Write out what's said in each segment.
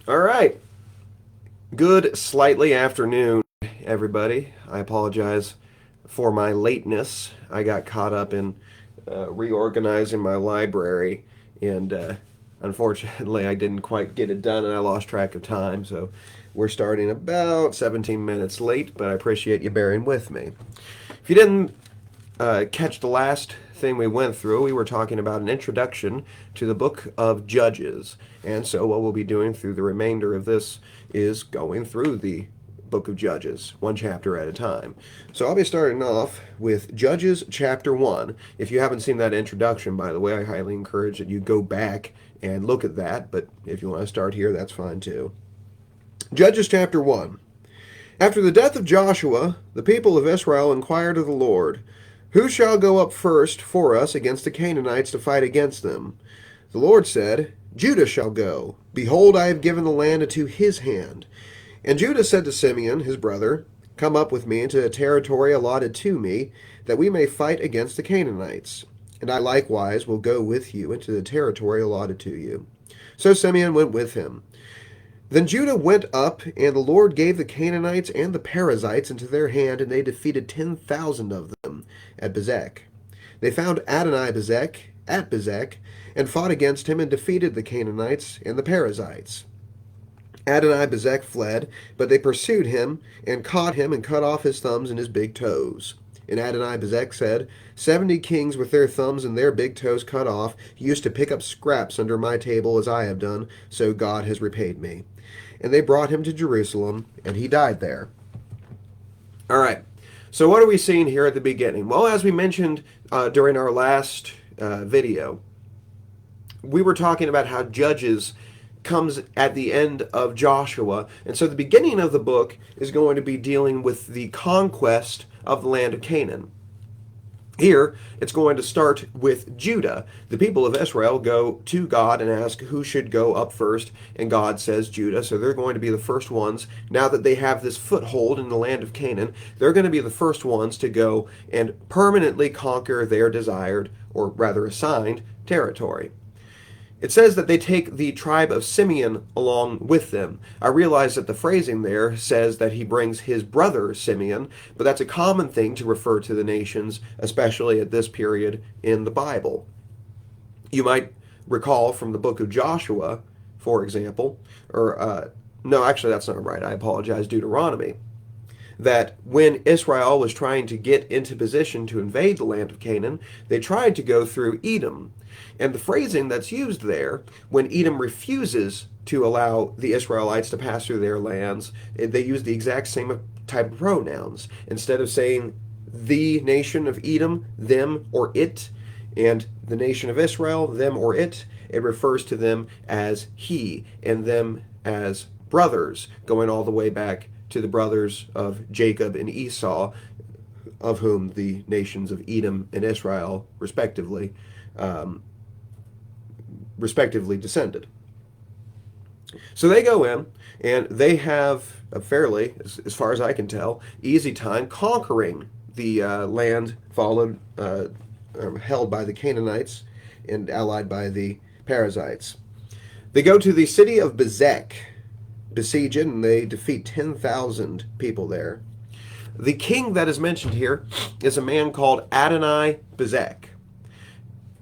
All right. Good, slightly afternoon, everybody. I apologize for my lateness. I got caught up in reorganizing my library, and unfortunately, I didn't quite get it done, and I lost track of time. So we're starting about 17 minutes late, but I appreciate you bearing with me. If you didn't catch the last thing we went through, we were talking about an introduction to the book of Judges. And so, what we'll be doing through the remainder of this is going through the book of Judges, one chapter at a time. So, I'll be starting off with Judges chapter 1. If you haven't seen that introduction, by the way, I highly encourage that you go back and look at that. But if you want to start here, that's fine too. Judges chapter 1. After the death of Joshua, the people of Israel inquired of the Lord, "Who shall go up first for us against the Canaanites to fight against them?" The Lord said, "Judah shall go. Behold, I have given the land into his hand." And Judah said to Simeon, his brother, "Come up with me into the territory allotted to me, that we may fight against the Canaanites. And I likewise will go with you into the territory allotted to you." So Simeon went with him. Then Judah went up, and the Lord gave the Canaanites and the Perizzites into their hand, and they defeated 10,000 of them at Bezek. They found Adoni-Bezek at Bezek, and fought against him, and defeated the Canaanites and the Perizzites. Adoni-Bezek fled, but they pursued him, and caught him, and cut off his thumbs and his big toes. And Adoni-Bezek said, 70 kings with their thumbs and their big toes cut off used to pick up scraps under my table as I have done, so God has repaid me. And they brought him to Jerusalem, and he died there. All right. So what are we seeing here at the beginning? Well, as we mentioned during our last video, we were talking about how Judges comes at the end of Joshua. And so the beginning of the book is going to be dealing with the conquest of the land of Canaan. Here, it's going to start with Judah. The people of Israel go to God and ask who should go up first, and God says Judah. So they're going to be the first ones. Now that they have this foothold in the land of Canaan, they're going to be the first ones to go and permanently conquer their desired, or rather assigned, territory. It says that they take the tribe of Simeon along with them. I realize that the phrasing there says that he brings his brother Simeon, but that's a common thing to refer to the nations, especially at this period in the Bible. You might recall from the book of Joshua, for example, or no, actually that's not right. I apologize, Deuteronomy, that when Israel was trying to get into position to invade the land of Canaan, they tried to go through Edom. And the phrasing that's used there, when Edom refuses to allow the Israelites to pass through their lands, they use the exact same type of pronouns. Instead of saying the nation of Edom, them or it, and the nation of Israel, them or it refers to them as he, and them as brothers, going all the way back to the brothers of Jacob and Esau, of whom the nations of Edom and Israel, respectively descended. So they go in, and they have a fairly, as far as I can tell, easy time conquering the land held by the Canaanites and allied by the Perizzites. They go to the city of Bezek, besiege it, and they defeat 10,000 people there. The king that is mentioned here is a man called Adoni-Bezek.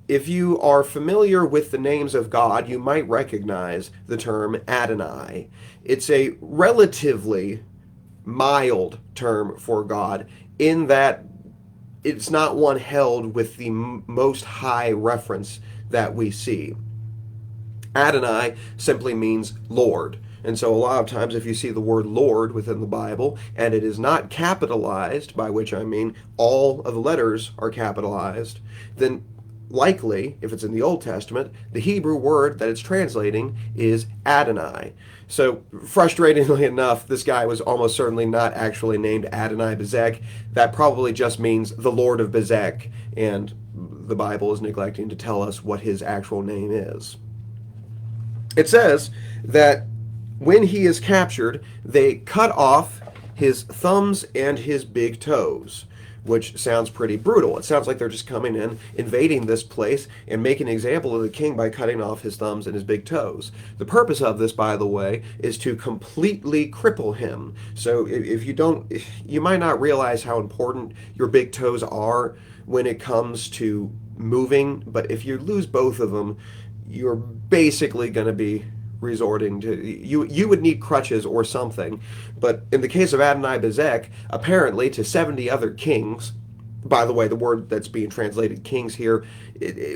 If you are familiar with the names of God, you might recognize the term Adonai. It's a relatively mild term for God in that it's not one held with the most high reference that we see. Adonai simply means Lord. And so a lot of times if you see the word Lord within the Bible and it is not capitalized, by which I mean all of the letters are capitalized, then likely, if it's in the Old Testament, the Hebrew word that it's translating is Adonai. So, frustratingly enough, this guy was almost certainly not actually named Adoni-Bezek. That probably just means the Lord of Bezek, and the Bible is neglecting to tell us what his actual name is. It says that when he is captured, they cut off his thumbs and his big toes, which sounds pretty brutal. It sounds like they're just coming in, invading this place, and making an example of the king by cutting off his thumbs and his big toes. The purpose of this, by the way, is to completely cripple him. So if you don't, you might not realize how important your big toes are when it comes to moving, but if you lose both of them, you're basically going to be resorting to, you would need crutches or something. But in the case of Adonai-Bezek, apparently to 70 other kings, by the way, the word that's being translated kings here,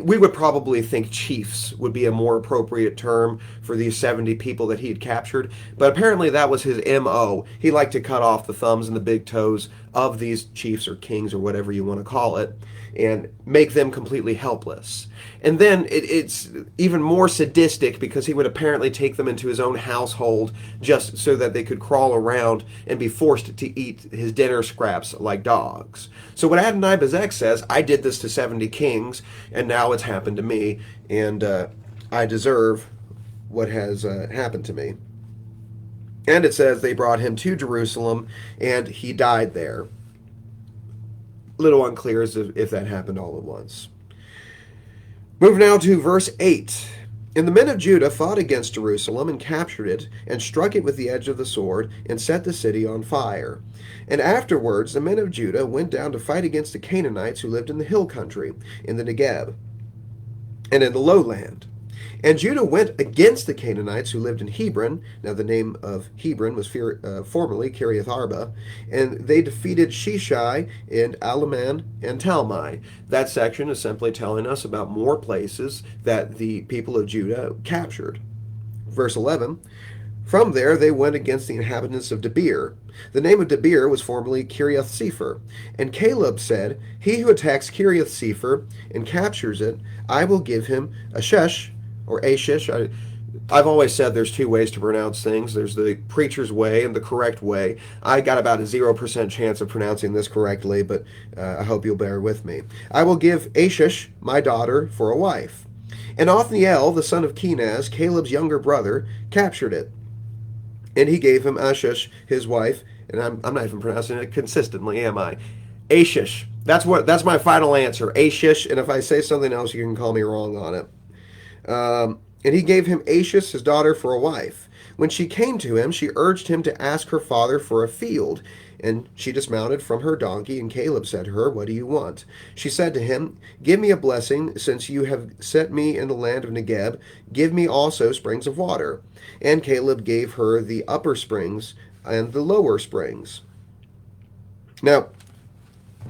we would probably think chiefs would be a more appropriate term for these 70 people that he had captured. But apparently that was his MO. He liked to cut off the thumbs and the big toes of these chiefs or kings or whatever you want to call it, and make them completely helpless. And then it's even more sadistic because he would apparently take them into his own household just so that they could crawl around and be forced to eat his dinner scraps like dogs. So what Adonai-Bezek says, I did this to 70 kings, and now it's happened to me, and I deserve what has happened to me. And it says they brought him to Jerusalem, and he died there. Little unclear as if that happened all at once. Move now to verse 8. And the men of Judah fought against Jerusalem and captured it, and struck it with the edge of the sword, and set the city on fire. And afterwards the men of Judah went down to fight against the Canaanites who lived in the hill country, in the Negeb, and in the lowland. And Judah went against the Canaanites who lived in Hebron. Now the name of Hebron was formerly Kiriath Arba. And they defeated Sheshai and Alaman and Talmai. That section is simply telling us about more places that the people of Judah captured. Verse 11. From there they went against the inhabitants of Debir. The name of Debir was formerly Kiriath Sepher. And Caleb said, He who attacks Kiriath Sepher and captures it, I will give him Ashesh, or Ashish. I've always said there's two ways to pronounce things. There's the preacher's way and the correct way. I got about a 0% chance of pronouncing this correctly, but I hope you'll bear with me. I will give Ashish, my daughter, for a wife. And Othniel, the son of Kenaz, Caleb's younger brother, captured it. And he gave him Ashish, his wife, and I'm not even pronouncing it consistently, am I? Ashish. That's my final answer. Ashish, and if I say something else, you can call me wrong on it. And he gave him Ashish, his daughter, for a wife. When she came to him, she urged him to ask her father for a field. And she dismounted from her donkey, and Caleb said to her, What do you want? She said to him, Give me a blessing, since you have set me in the land of Negeb. Give me also springs of water. And Caleb gave her the upper springs and the lower springs. Now,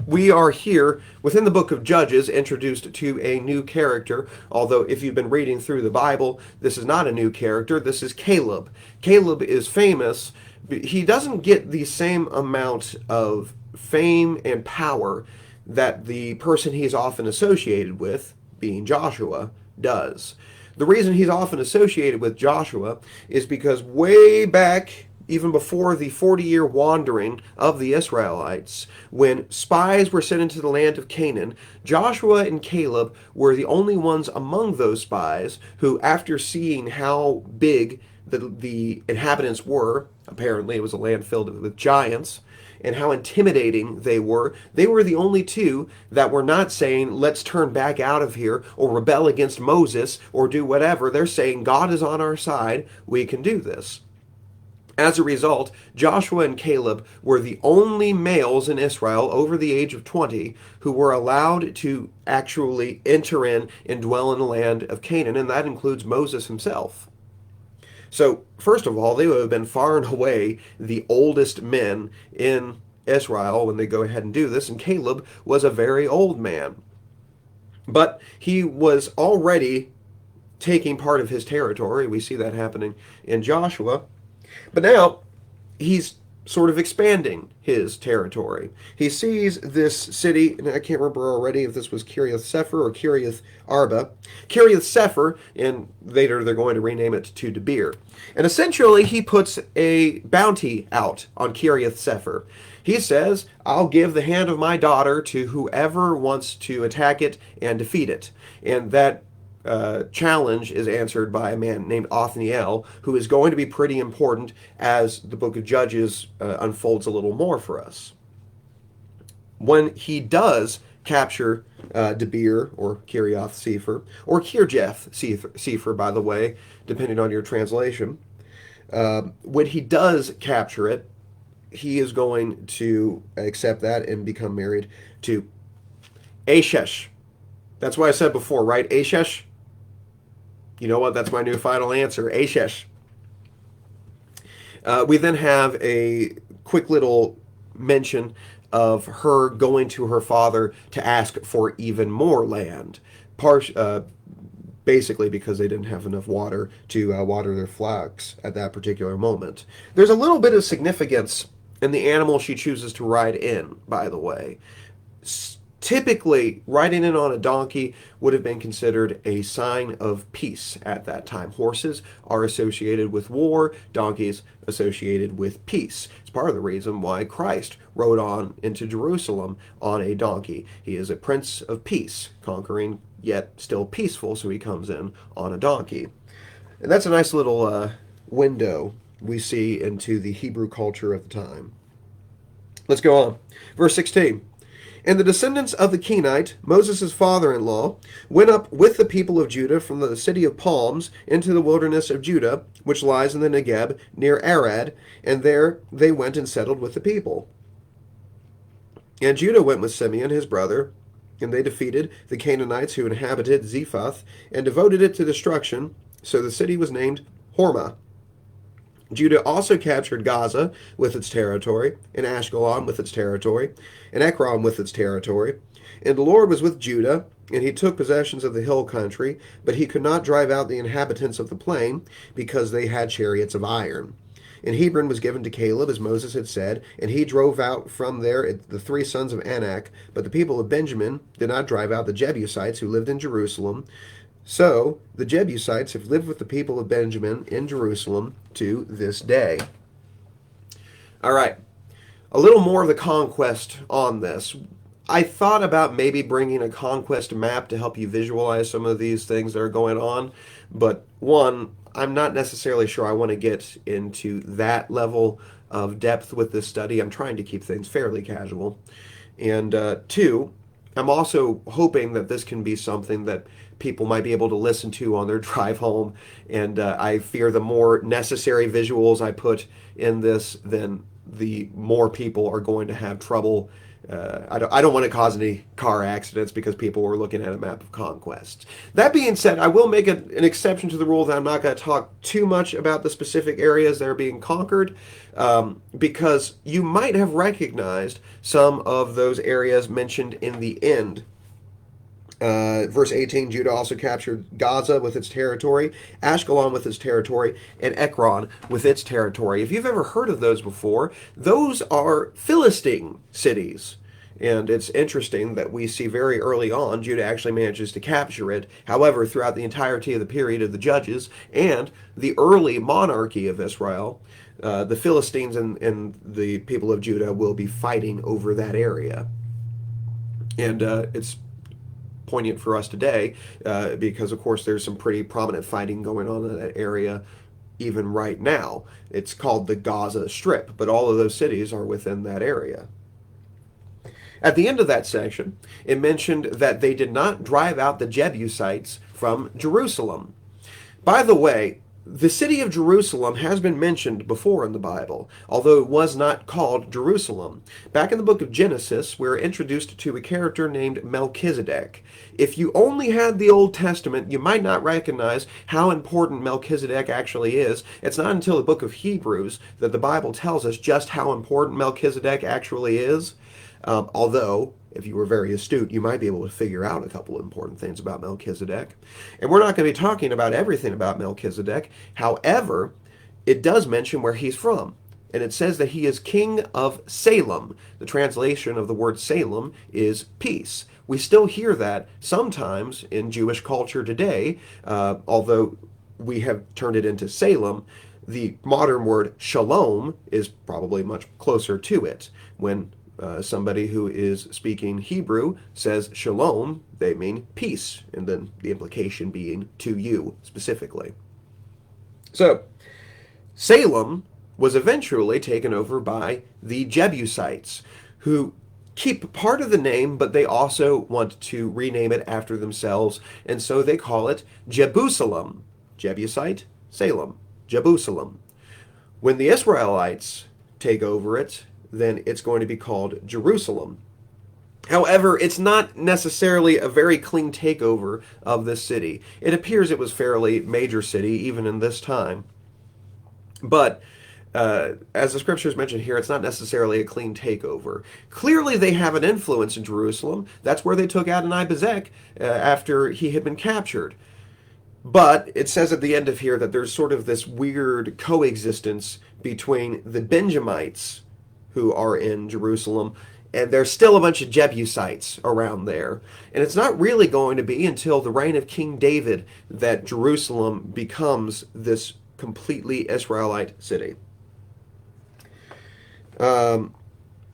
we are here within the book of Judges introduced to a new character, although if you've been reading through the Bible, this is not a new character. This is Caleb. Caleb is famous. He doesn't get the same amount of fame and power that the person he's often associated with, being Joshua, does. The reason he's often associated with Joshua is because way back, even before the 40-year wandering of the Israelites, when spies were sent into the land of Canaan, Joshua and Caleb were the only ones among those spies who, after seeing how big the inhabitants were, apparently it was a land filled with giants, and how intimidating they were the only two that were not saying, let's turn back out of here or rebel against Moses or do whatever. They're saying, God is on our side, we can do this. As a result, Joshua and Caleb were the only males in Israel over the age of 20 who were allowed to actually enter in and dwell in the land of Canaan, and that includes Moses himself. So, first of all, they would have been far and away the oldest men in Israel when they go ahead and do this, and Caleb was a very old man. But he was already taking part of his territory. We see that happening in Joshua. But now he's sort of expanding his territory. He sees this city, and I can't remember already if this was Kiriath Sepher or Kiriath Arba. Kiriath Sepher, and later they're going to rename it to Debir. And essentially he puts a bounty out on Kiriath Sepher. He says, I'll give the hand of my daughter to whoever wants to attack it and defeat it. And that challenge is answered by a man named Othniel, who is going to be pretty important as the book of Judges unfolds a little more for us. When he does capture Debir or Kirjath Sefer, or Kirjath Sefer, by the way, depending on your translation, when he does capture it, he is going to accept that and become married to Ashesh. That's what I said before, right? Ashesh? You know what? That's my new final answer. Ashesh. We then have a quick little mention of her going to her father to ask for even more land. Basically because they didn't have enough water to water their flocks at that particular moment. There's a little bit of significance in the animal she chooses to ride in, by the way. Typically, riding in on a donkey would have been considered a sign of peace at that time. Horses are associated with war, donkeys associated with peace. It's part of the reason why Christ rode on into Jerusalem on a donkey. He is a prince of peace, conquering yet still peaceful, so he comes in on a donkey. And that's a nice little window we see into the Hebrew culture of the time. Let's go on. Verse 16. And the descendants of the Kenite, Moses' father-in-law, went up with the people of Judah from the city of palms into the wilderness of Judah, which lies in the Negeb near Arad, and there they went and settled with the people. And Judah went with Simeon his brother, and they defeated the Canaanites who inhabited Zephath, and devoted it to destruction, so the city was named Hormah. Judah also captured Gaza with its territory, and Ashkelon with its territory, and Ekron with its territory. And the Lord was with Judah, and he took possessions of the hill country, but he could not drive out the inhabitants of the plain, because they had chariots of iron. And Hebron was given to Caleb, as Moses had said, and he drove out from there the 3 sons of Anak. But the people of Benjamin did not drive out the Jebusites who lived in Jerusalem. So the Jebusites have lived with the people of Benjamin in Jerusalem to this day. All right, a little more of the conquest on this. I thought about maybe bringing a conquest map to help you visualize some of these things that are going on, but one, I'm not necessarily sure I want to get into that level of depth with this study. I'm trying to keep things fairly casual. And two, I'm also hoping that this can be something that people might be able to listen to on their drive home. And I fear the more necessary visuals I put in this, then the more people are going to have trouble. I don't want to cause any car accidents because people were looking at a map of conquests. That being said, I will make an exception to the rule that I'm not going to talk too much about the specific areas that are being conquered, because you might have recognized some of those areas mentioned in the end. Verse 18, Judah also captured Gaza with its territory, Ashkelon with its territory, and Ekron with its territory. If you've ever heard of those before, those are Philistine cities. And it's interesting that we see very early on Judah actually manages to capture it. However, throughout the entirety of the period of the Judges and the early monarchy of Israel, the Philistines and the people of Judah will be fighting over that area. And it's poignant for us today because, of course, there's some pretty prominent fighting going on in that area even right now. It's called the Gaza Strip, but all of those cities are within that area. At the end of that section, it mentioned that they did not drive out the Jebusites from Jerusalem. By the way, the city of Jerusalem has been mentioned before in the Bible, although it was not called Jerusalem. Back in the book of Genesis, we're introduced to a character named Melchizedek. If you only had the Old Testament, you might not recognize how important Melchizedek actually is. It's not until the book of Hebrews that the Bible tells us just how important Melchizedek actually is. Although, if you were very astute, you might be able to figure out a couple of important things about Melchizedek. And we're not going to be talking about everything about Melchizedek. However, it does mention where he's from. And it says that he is king of Salem. The translation of the word Salem is peace. We still hear that sometimes in Jewish culture today, although we have turned it into Salem. The modern word shalom is probably much closer to it. When somebody who is speaking Hebrew says shalom, they mean peace, and then the implication being to you specifically. So, Salem was eventually taken over by the Jebusites, who keep part of the name, but they also want to rename it after themselves, and so they call it Jebusalem. Jebusite, Salem, Jebusalem. When the Israelites take over it, then it's going to be called Jerusalem. However, it's not necessarily a very clean takeover of this city. It appears it was fairly major city even in this time. But as the scriptures mention here, it's not necessarily a clean takeover. Clearly, they have an influence in Jerusalem. That's where they took Adonai-Bezek after he had been captured. But it says at the end of here that there's sort of this weird coexistence between the Benjamites who are in Jerusalem, and there's still a bunch of Jebusites around there. And it's not really going to be until the reign of King David that Jerusalem becomes this completely Israelite city.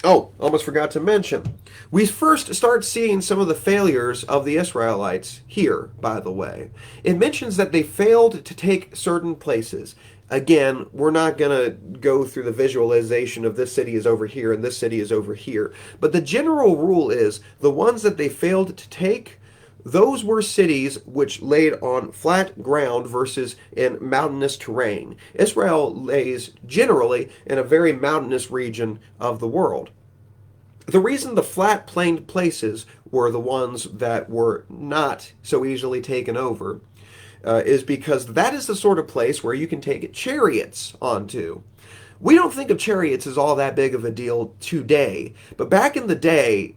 Almost forgot to mention. We first start seeing some of the failures of the Israelites here, by the way. It mentions that they failed to take certain places. Again, we're not going to go through the visualization of this city is over here and this city is over here. But the general rule is the ones that they failed to take, those were cities which laid on flat ground versus in mountainous terrain. Israel lays generally in a very mountainous region of the world. The reason the flat planed places were the ones that were not so easily taken over is because that is the sort of place where you can take chariots onto. We don't think of chariots as all that big of a deal today, but back in the day,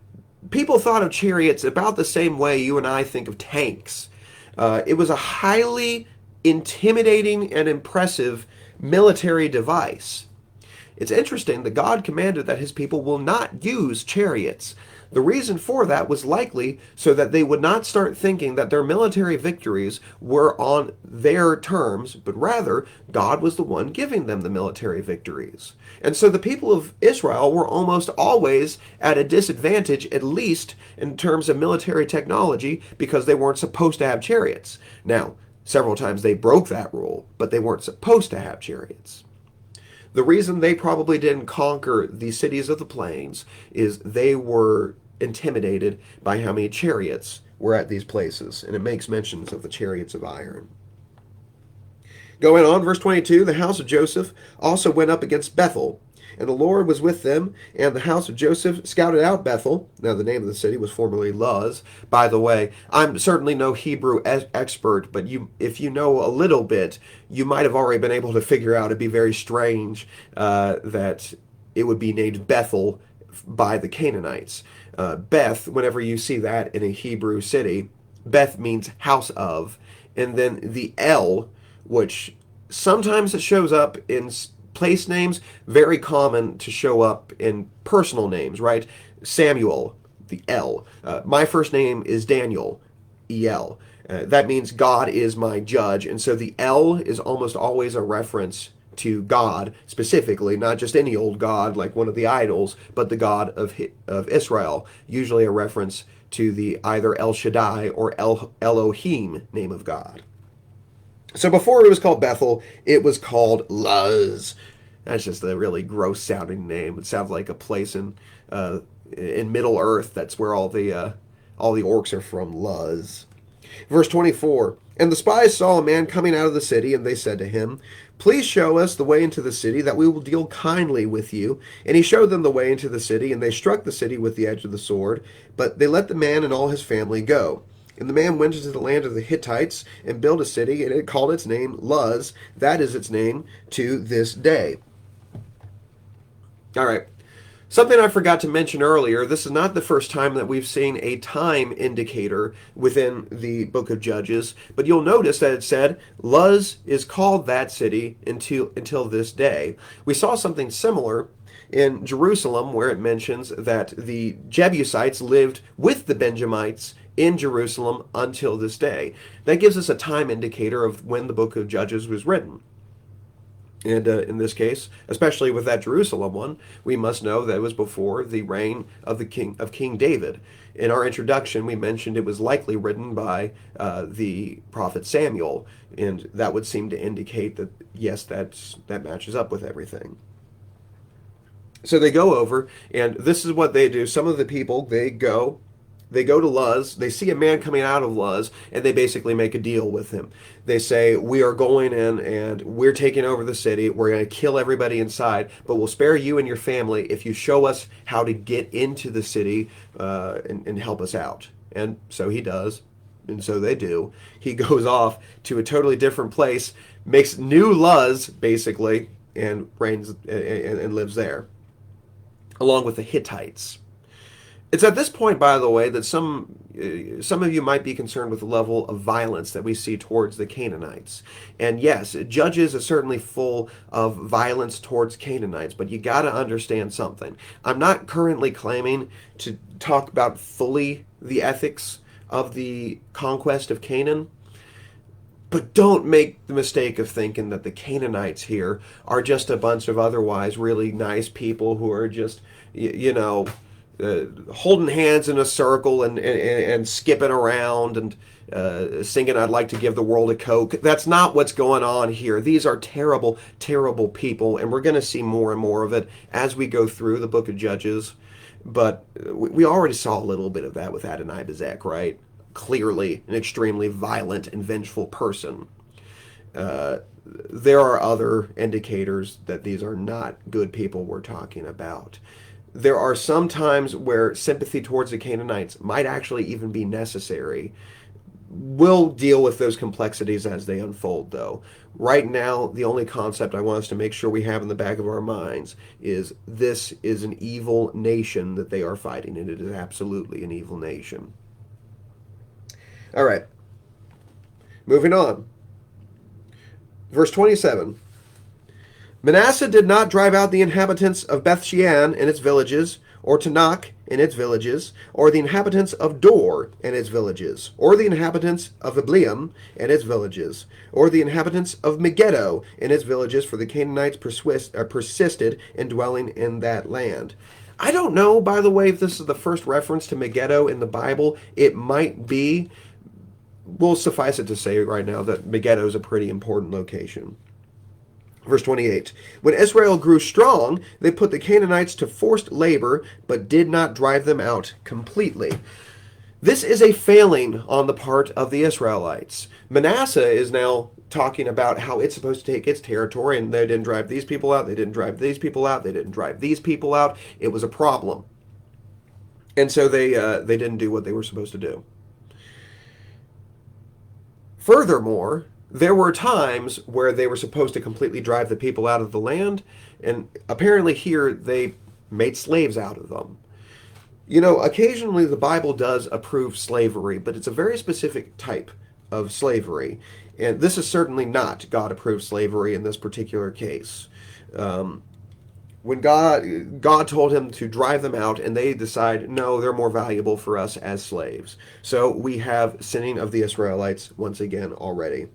people thought of chariots about the same way you and I think of tanks. It was a highly intimidating and impressive military device. It's interesting that God commanded that his people will not use chariots. The reason for that was likely so that they would not start thinking that their military victories were on their terms, but rather God was the one giving them the military victories. And so the people of Israel were almost always at a disadvantage, at least in terms of military technology, because they weren't supposed to have chariots. Now, several times they broke that rule, but they weren't supposed to have chariots. The reason they probably didn't conquer the cities of the plains is they were intimidated by how many chariots were at these places, and it makes mentions of the chariots of iron. Going on, verse 22, the house of Joseph also went up against Bethel, and the Lord was with them, and the house of Joseph scouted out Bethel. Now, the name of the city was formerly Luz. By the way, I'm certainly no Hebrew expert, but if you know a little bit, you might have already been able to figure out it'd be very strange that it would be named Bethel by the Canaanites. Beth, whenever you see that in a Hebrew city, Beth means house of, and then the El, which sometimes it shows up in place names, very common to show up in personal names, right? Samuel, the L. My first name is Daniel, E-L. That means God is my judge, and so the L is almost always a reference to God specifically, not just any old God like one of the idols, but the God of Israel, usually a reference to the either El Shaddai or Elohim name of God. So before it was called Bethel, it was called Luz. That's just a really gross sounding name. It sounds like a place in Middle Earth. That's where all the orcs are from. Luz. Verse 24. And the spies saw a man coming out of the city, and they said to him, Please show us the way into the city, that we will deal kindly with you. And he showed them the way into the city, and they struck the city with the edge of the sword. But they let the man and all his family go. And the man went into the land of the Hittites and built a city, and it called its name Luz. That is its name to this day. All right. Something I forgot to mention earlier, this is not the first time that we've seen a time indicator within the book of Judges, but you'll notice that it said Luz is called that city until this day. We saw something similar in Jerusalem where it mentions that the Jebusites lived with the Benjamites in Jerusalem until this day. That gives us a time indicator of when the book of Judges was written. And in this case, especially with that Jerusalem one, we must know that it was before the reign of King David. In our introduction, we mentioned it was likely written by the prophet Samuel, and that would seem to indicate that yes, that matches up with everything. So they go over, and this is what they do. Some of the people, they go to Luz, they see a man coming out of Luz, and they basically make a deal with him. They say, we are going in and we're taking over the city. We're going to kill everybody inside, but we'll spare you and your family if you show us how to get into the city and help us out. And so he does, and so they do. He goes off to a totally different place, makes new Luz, basically, and reigns and lives there along with the Hittites. It's at this point, by the way, that some of you might be concerned with the level of violence that we see towards the Canaanites. And yes, Judges is certainly full of violence towards Canaanites, but you got to understand something. I'm not currently claiming to talk about fully the ethics of the conquest of Canaan. But don't make the mistake of thinking that the Canaanites here are just a bunch of otherwise really nice people who are just, holding hands in a circle and skipping around and singing, I'd like to give the world a Coke. That's not what's going on here. These are terrible, terrible people, and we're going to see more and more of it as we go through the book of Judges. But we already saw a little bit of that with Adonai-Bezek, right? Clearly an extremely violent and vengeful person. There are other indicators that these are not good people we're talking about. There are some times where sympathy towards the Canaanites might actually even be necessary. We'll deal with those complexities as they unfold, though. Right now, the only concept I want us to make sure we have in the back of our minds is this is an evil nation that they are fighting, and it is absolutely an evil nation. All right. Moving on. Verse 27. Manasseh did not drive out the inhabitants of Beth-shean and its villages, or Tanakh and its villages, or the inhabitants of Dor and its villages, or the inhabitants of Ibleam and its villages, or the inhabitants of Megiddo and its villages, for the Canaanites persisted in dwelling in that land. I don't know, by the way, if this is the first reference to Megiddo in the Bible. It might be. We'll suffice it to say right now that Megiddo is a pretty important location. Verse 28, when Israel grew strong, they put the Canaanites to forced labor, but did not drive them out completely. This is a failing on the part of the Israelites. Manasseh is now talking about how it's supposed to take its territory, and they didn't drive these people out, they didn't drive these people out, they didn't drive these people out. It was a problem. And so they didn't do what they were supposed to do. Furthermore, there were times where they were supposed to completely drive the people out of the land, and apparently here they made slaves out of them. Occasionally the Bible does approve slavery, but it's a very specific type of slavery, and this is certainly not God-approved slavery in this particular case. When God told him to drive them out, and they decide, no, they're more valuable for us as slaves. So we have sinning of the Israelites once again already.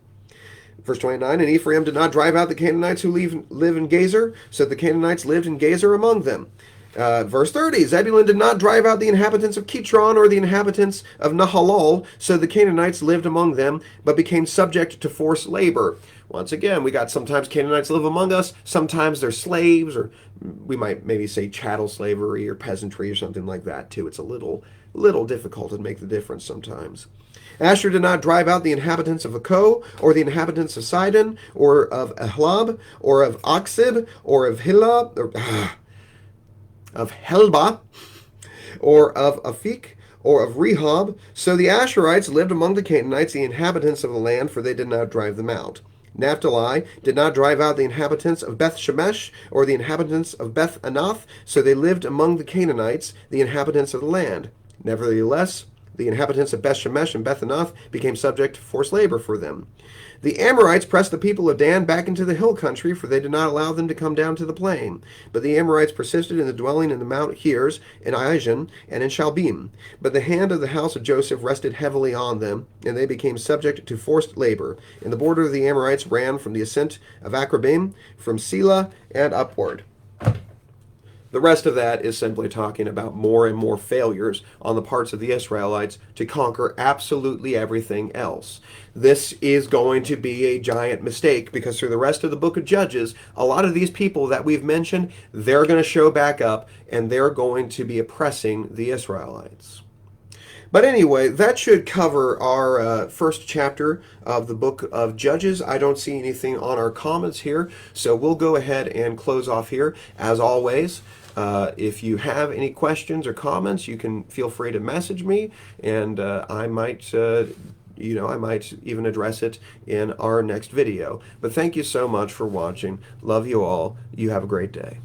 Verse 29, and Ephraim did not drive out the Canaanites who live in Gezer, so the Canaanites lived in Gezer among them. Verse 30, Zebulun did not drive out the inhabitants of Kitron or the inhabitants of Nahalol, so the Canaanites lived among them, but became subject to forced labor. Once again, we got sometimes Canaanites live among us, sometimes they're slaves, or we might maybe say chattel slavery or peasantry or something like that too. It's a little difficult to make the difference sometimes. Asher did not drive out the inhabitants of Akko, or the inhabitants of Sidon, or of Ahlab, or of Aksib, or of Hilab, or of Helba, or of Afik, or of Rehob. So the Asherites lived among the Canaanites, the inhabitants of the land, for they did not drive them out. Naphtali did not drive out the inhabitants of Beth Shemesh or the inhabitants of Beth Anath, so they lived among the Canaanites, the inhabitants of the land. Nevertheless, the inhabitants of Beth Shemesh and Beth Anath became subject to forced labor for them. The Amorites pressed the people of Dan back into the hill country, for they did not allow them to come down to the plain. But the Amorites persisted in the dwelling in the Mount Heres, in Ijon, and in Shalbim. But the hand of the house of Joseph rested heavily on them, and they became subject to forced labor. And the border of the Amorites ran from the ascent of Akrabim, from Selah and upward. The rest of that is simply talking about more and more failures on the parts of the Israelites to conquer absolutely everything else. This is going to be a giant mistake because through the rest of the book of Judges, a lot of these people that we've mentioned, they're going to show back up and they're going to be oppressing the Israelites. But anyway, that should cover our first chapter of the book of Judges. I don't see anything on our comments here, so we'll go ahead and close off here. As always, if you have any questions or comments, you can feel free to message me, and I might I might even address it in our next video. But thank you so much for watching. Love you all. You have a great day.